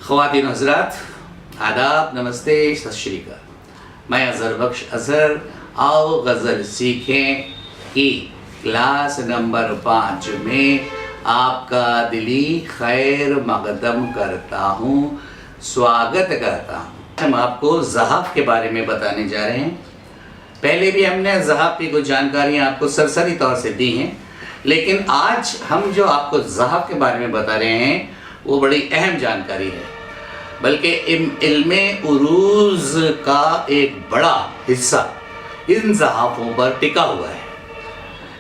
ख़वातीन हज़रात, आदाब, नमस्ते, सत श्री अकाल। मैं अज़हर बख्श अज़हर। आओ गज़ल सीखें की क्लास नंबर 5 में आपका दिली खैर मक़दम करता हूँ, स्वागत करता हूँ। हम आपको ज़हाफ़ के बारे में बताने जा रहे हैं। पहले भी हमने ज़हाफ़ की कुछ जानकारियाँ आपको सरसरी तौर से दी हैं, लेकिन आज हम जो आपको ज़हाफ़ के बारे में बता रहे हैं वो बड़ी अहम जानकारी है, बल्कि इल्मे उरूज़ का एक बड़ा हिस्सा इन ज़हाफ़ों पर टिका हुआ है।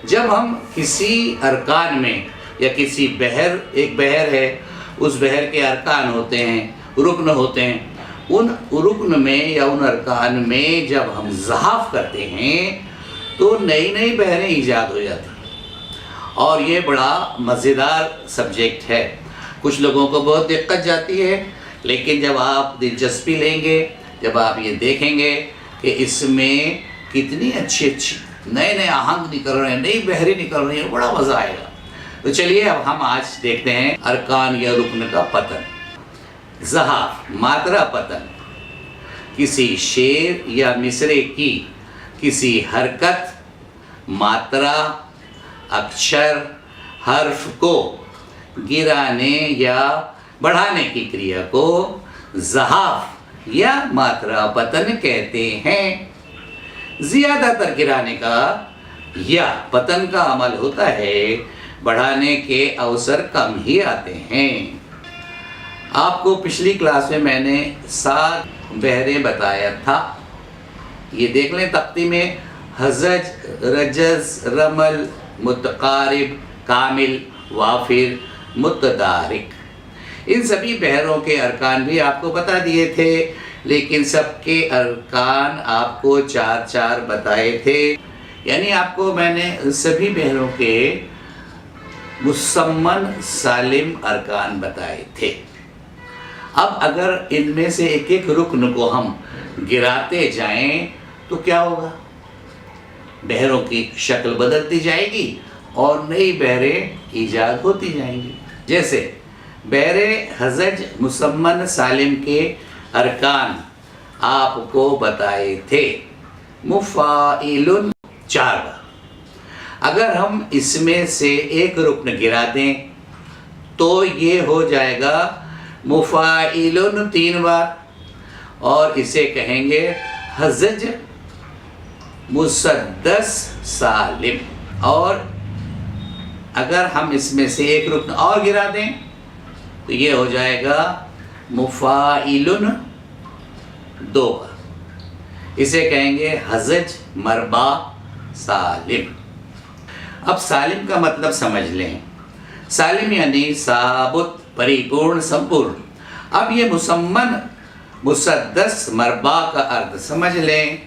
जब हम किसी अरकान में या किसी बहर, एक बहर है, उस बहर के अरकान होते हैं, रुकन होते हैं, उन रुकन में या उन अरकान में जब हम ज़हाफ़ करते हैं तो नई नई बहरें ईजाद हो जाती हैं और ये बड़ा मज़ेदार सब्जेक्ट है। कुछ लोगों को बहुत दिक्कत जाती है, लेकिन जब आप दिलचस्पी लेंगे, जब आप ये देखेंगे कि इसमें कितनी अच्छी अच्छी नए नए आहंग निकल रहे हैं, नई बहरें निकल रही हैं, बड़ा मज़ा आएगा। तो चलिए अब हम आज देखते हैं अरकान या रुकन का पतन। ज़हाफ़ मात्रा पतन किसी शेर या मिसरे की किसी हरकत, मात्रा, अक्षर, हर्फ को गिराने या बढ़ाने की क्रिया को ज़हाफ़ या मात्रा पतन कहते हैं। ज़्यादातर गिराने का या पतन का अमल होता है, बढ़ाने के अवसर कम ही आते हैं। आपको पिछली क्लास में मैंने 7 बहरें बताया था। ये देख लें तख्ती में, हज़ज, रजज़, रमल, मुतक़ारिब, कामिल, वाफिर, मुतदारिक। इन सभी बहरों के अरकान भी आपको बता दिए थे, लेकिन सबके अरकान आपको 4-4 बताए थे। यानी आपको मैंने सभी बहरों के मुसम्मन सालिम अरकान बताए थे। अब अगर इनमें से एक एक रुकन को हम गिराते जाएं तो क्या होगा? बहरों की शक्ल बदलती जाएगी और नई बहरें ईजाद होती जाएंगी। जैसे बहरे हज़ज मुसम्मन सालिम के अरकान आपको बताए थे। मुफ़ाइलुन 4 बार। अगर हम इसमें से एक रुकन गिरा दें तो ये हो जाएगा मुफ़ाइलुन 3 बार, और इसे कहेंगे हज़ज मुसद्दस सालिम। और अगर हम इसमें से एक रुकन और गिरा दें तो ये हो जाएगा मुफ़ाइलुन 2 बार, इसे कहेंगे हज़ज मरबा सालिम। अब सालिम का मतलब समझ लें। सालिम यानी साबुत, परिपूर्ण, संपूर्ण। अब ये मुसम्मन मुसद्दस मरबा का अर्थ समझ लें।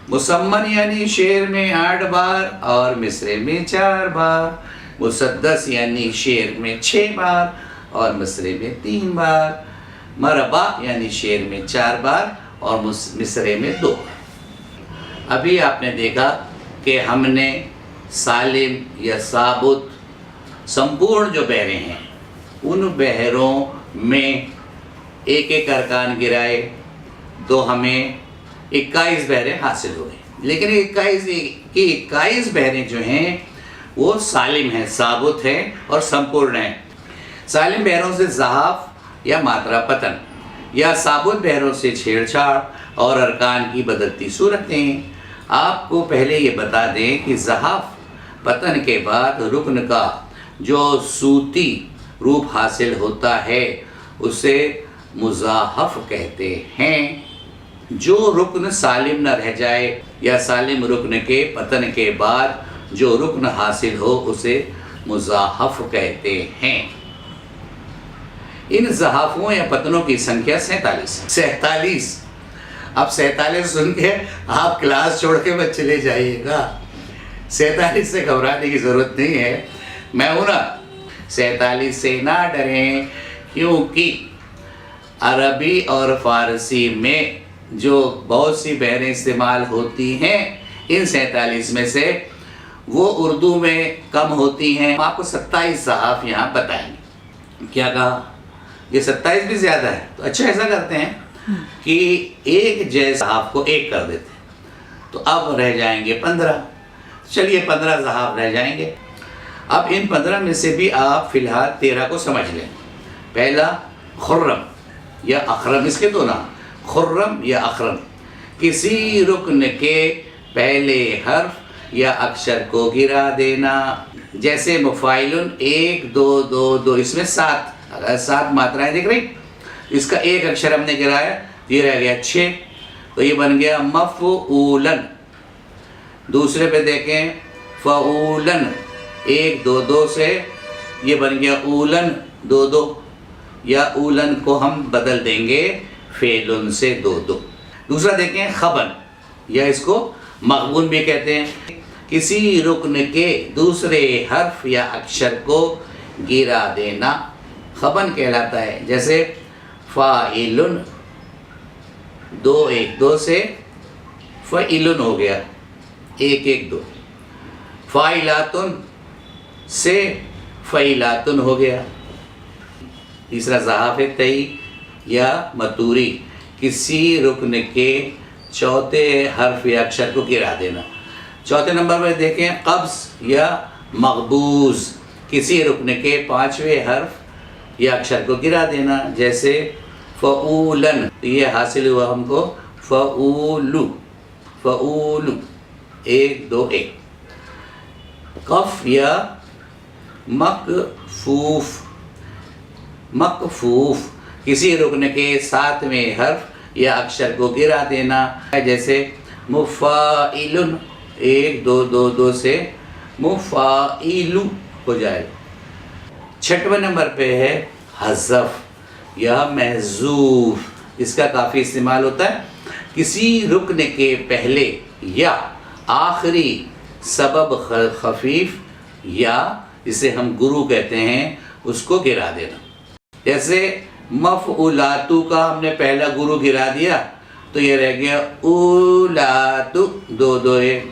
मुसम्मन यानी शेर में 8 बार और मिसरे में 4 बार। मुसद्दस यानी शेर में 6 बार और मिसरे में 3 बार। मरबा यानी शेर में 4 बार और मिसरे में 2 बार। अभी आपने देखा कि हमने सालिम या साबुत, संपूर्ण जो बहरें हैं, उन बहरों में एक एक अरकान गिराए तो हमें 21 बहरें हासिल हो गई। लेकिन 21 बहरें जो हैं वो सालिम हैं, साबुत हैं और संपूर्ण हैं। सालिम बहरों से ज़हाफ़ या मात्रा पतन, या साबुत बहरों से छेड़छाड़ और अरकान की बदलती सूरतें। आपको पहले ये बता दें कि ज़हाफ़ पतन के बाद रुकन का जो सूती रूप हासिल होता है उसे मुज़ाहफ़ कहते हैं। जो रुकन सालिम न रह जाए या सालिम रुकन के पतन के बाद जो रुकन हासिल हो उसे मुज़ाहफ़ कहते हैं। इन ज़हाफ़ों या पतनों की संख्या 47। अब 47 सुन के आप क्लास छोड़ के मत चले जाइएगा। 47 से घबराने की ज़रूरत नहीं है। मैं हूँ ना, 47 से ना डरें, क्योंकि अरबी और फ़ारसी में जो बहुत सी बहरें इस्तेमाल होती हैं, इन 47 में से वो उर्दू में कम होती हैं। आपको 27 ज़हाफ़ यहाँ बताएंगे। क्या कहा? یہ 27 بھی زیادہ ہے، تو اچھا ایسا کرتے ہیں کہ ایک جیسا صحاف کو ایک کر دیتے ہیں، تو اب رہ جائیں گے 15. چلیے 15 صحاف رہ جائیں گے. اب ان 15 میں سے بھی آپ فی الحال 13 کو سمجھ لیں. پہلا خرم یا اخرم، اس کے دو نام، خرم یا اخرم. کسی رکن کے پہلے حرف یا اکشر کو گرا دینا. جیسے مفاعلن 1 2 2 2، اس میں 7 ماترائیں دیکھ رہی. اس کا ایک اکشر ہم نے گرایا، یہ رہ گیا 6، تو یہ بن گیا مفعولن. دوسرے پہ دیکھیں فعولن، 1 2 2 سے یہ بن گیا اولن 2 2، یا اولن کو ہم بدل دیں گے فعلن سے 2 2. دوسرا دیکھیں خبن، یا اس کو مغبون بھی کہتے ہیں. کسی رکن کے دوسرے حرف یا اکشر کو گرا دینا خبن کہلاتا ہے. جیسے فاعلن 2 1 2 سے فعلن ہو گیا 1 1 2. فاعلاتن سے فعلاتن ہو گیا. تیسرا صحاف ہے تئی یا متوری، کسی رکن کے چوتھے حرف یا اکشر کو گرا دینا. چوتھے نمبر پر دیکھیں قبض یا مقبوض، کسی رکن کے 5ویں حرف یا اکشر کو گرا دینا. جیسے فعولن، یہ حاصل ہوا ہم کو فعولو 1 2 1. قف یا مکفوف، کسی رکن کے 7ویں حرف یا اکشر کو گرا دینا. جیسے مفاعلن 1 2 2 2 سے مفاعلو ہو جائے. 6ویں نمبر پہ ہے حذف یا محذوف. اس کا کافی استعمال ہوتا ہے. کسی رکن کے پہلے یا آخری سبب خفیف یا جسے ہم گرو کہتے ہیں اس کو گرا دینا. جیسے مفعولاتو کا ہم نے پہلا گرو گرا دیا تو یہ رہ گیا اولاتو 2 2 1.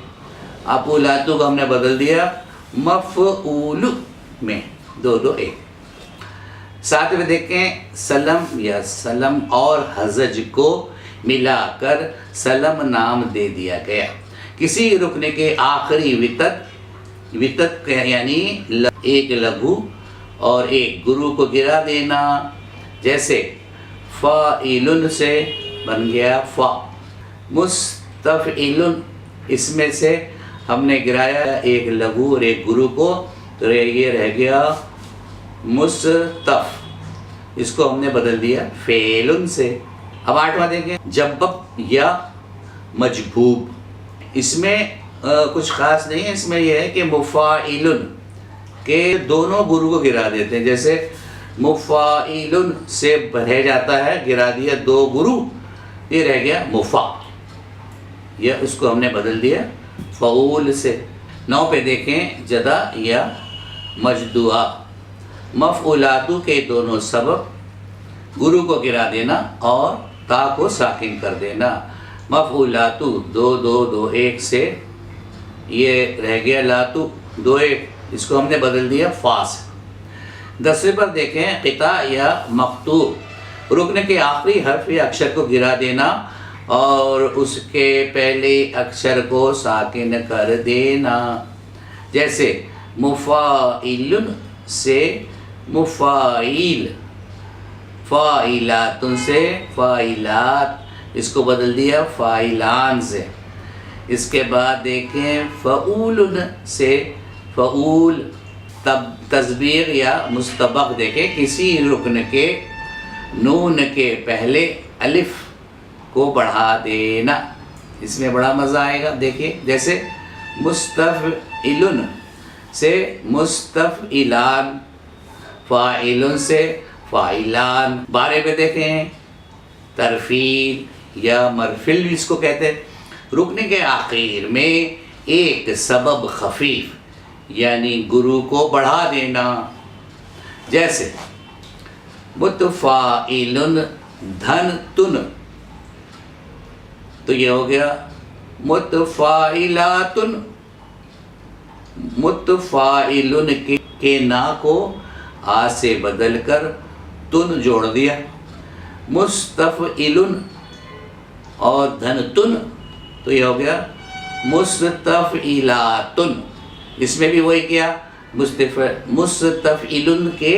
اب اولاتو کو ہم نے بدل دیا مفعول میں 2 2 1. ساتھ میں دیکھیں سلم یا سلم اور حزج کو ملا کر سلم نام دے دیا گیا. کسی رکن کے آخری وتت یعنی ایک لگو اور ایک گرو کو گرا دینا. جیسے فاعلن سے بن گیا فا. مستفعلن، اس میں سے ہم نے گرایا ایک لگو اور ایک گرو کو، تو یہ رہ گیا مستف. اس کو ہم نے بدل دیا فعلن سے. اب 8واں دیکھیں جبب یا مجبوب. اس میں کچھ خاص نہیں ہے. اس میں یہ ہے کہ مفاعلن کے دونوں گرو کو گرا دیتے ہیں. جیسے مفاعلن سے رہ جاتا ہے، گرا دیا 2 گرو، یہ رہ گیا مفا، یا اس کو ہم نے بدل دیا فعول سے. 9 پہ دیکھیں جدا یا مجدوعہ. مفعولاتو کے دونوں سبب گرو کو گرا دینا اور تا کو ساکن کر دینا. مفعولاتو 2 2 2 1 سے یہ رہ گیا لاتو 2 1، اس کو ہم نے بدل دیا فا سے. 10ویں پر دیکھیں قطع یا مقطوع، رکن کے آخری حرف یا اکشر کو گرا دینا اور اس کے پہلے اکشر کو ساکن کر دینا. جیسے مفاعلن سے مفاعیل، فاعلاتن سے فاعلات، اس کو بدل دیا فاعلان سے. اس کے بعد دیکھیں فعولن سے فعول. تسبیغ یا مستبق دیکھیں کسی رکن کے نون کے پہلے الف کو بڑھا دینا. اس میں بڑا مزہ آئے گا. دیکھیں جیسے مستفعلن سے مستفعلان، فاعلن سے فاعلان. 12 پہ دیکھیں ترفیل یا مرفل اس کو کہتے ہیں، رکن کے آخر میں ایک سبب خفیف یعنی گرو کو بڑھا دینا. جیسے متفاعلن دھن تن، تو یہ ہو گیا متفاعلاتن. متفاعلن کے نا کو آ سے بدل کر तुन जोड़ दिया, मुस्तफ़इलुन और धन तुन, तो ये हो गया मुस्तफ़इलातुन। इसमें भी वही किया, मुस्तफ़इलुन के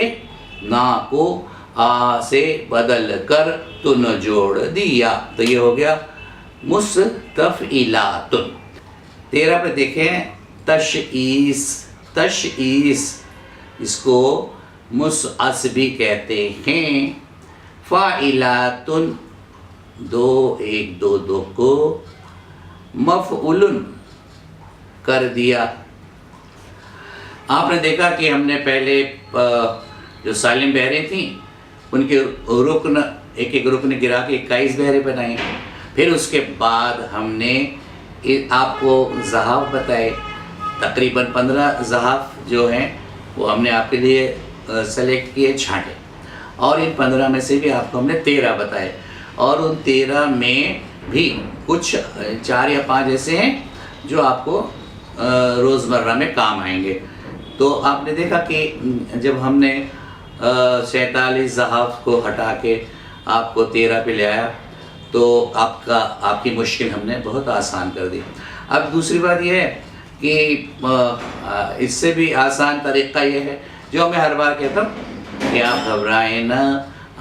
ना को आ से बदल कर तुन जोड़ दिया, तो ये हो गया मुस्तफ़इलातुन। 13 पे देखें तशईस, तशईस इसको मुसअस भी कहते हैं। फ़ाइलातुन 2 1 2 2 को मफ़उलुन कर दिया। आपने देखा कि हमने पहले जो सालिम बहरें थी उनके रुकन एक एक रुकन गिरा के 21 बहरें बनाए। फिर उसके बाद हमने आपको ज़हाफ़ बताए, तकरीबन 15 ज़हाफ़ जो हैं वो हमने आपके लिए सेलेक्ट किए, छांटे, और इन 15 में से भी आपको हमने 13 बताए, और उन 13 में भी कुछ 4 या 5 ऐसे हैं जो आपको रोज़मर्रा में काम आएंगे। तो आपने देखा कि जब हमने 47 ज़हाफ़ को हटा के आपको 13 पे ले आया तो आपकी मुश्किल हमने बहुत आसान कर दी। अब दूसरी बात यह है कि इससे भी आसान तरीक़ा ये है जो मैं हर बार कहता हूँ कि आप घबराएं ना,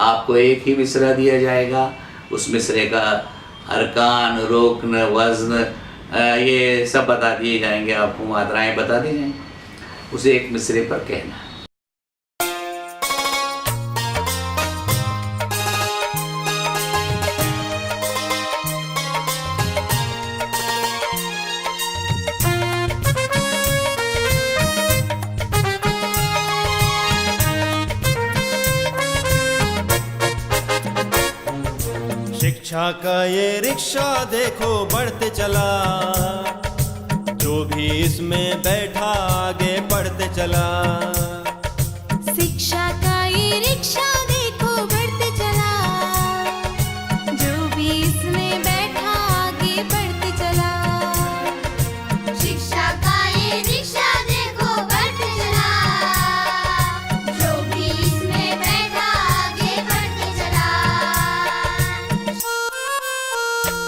आपको एक ही मिसरा दिया जाएगा, उस मिसरे का अरकान, रुकन, वज़न ये सब बता दिए जाएंगे, आपको मात्राएं बता दी जाएंगी, उसे एक मिसरे पर कहना है। शिक्षा का ये रिक्शा देखो बढ़ते चला, जो भी इसमें बैठा आगे बढ़ते चला।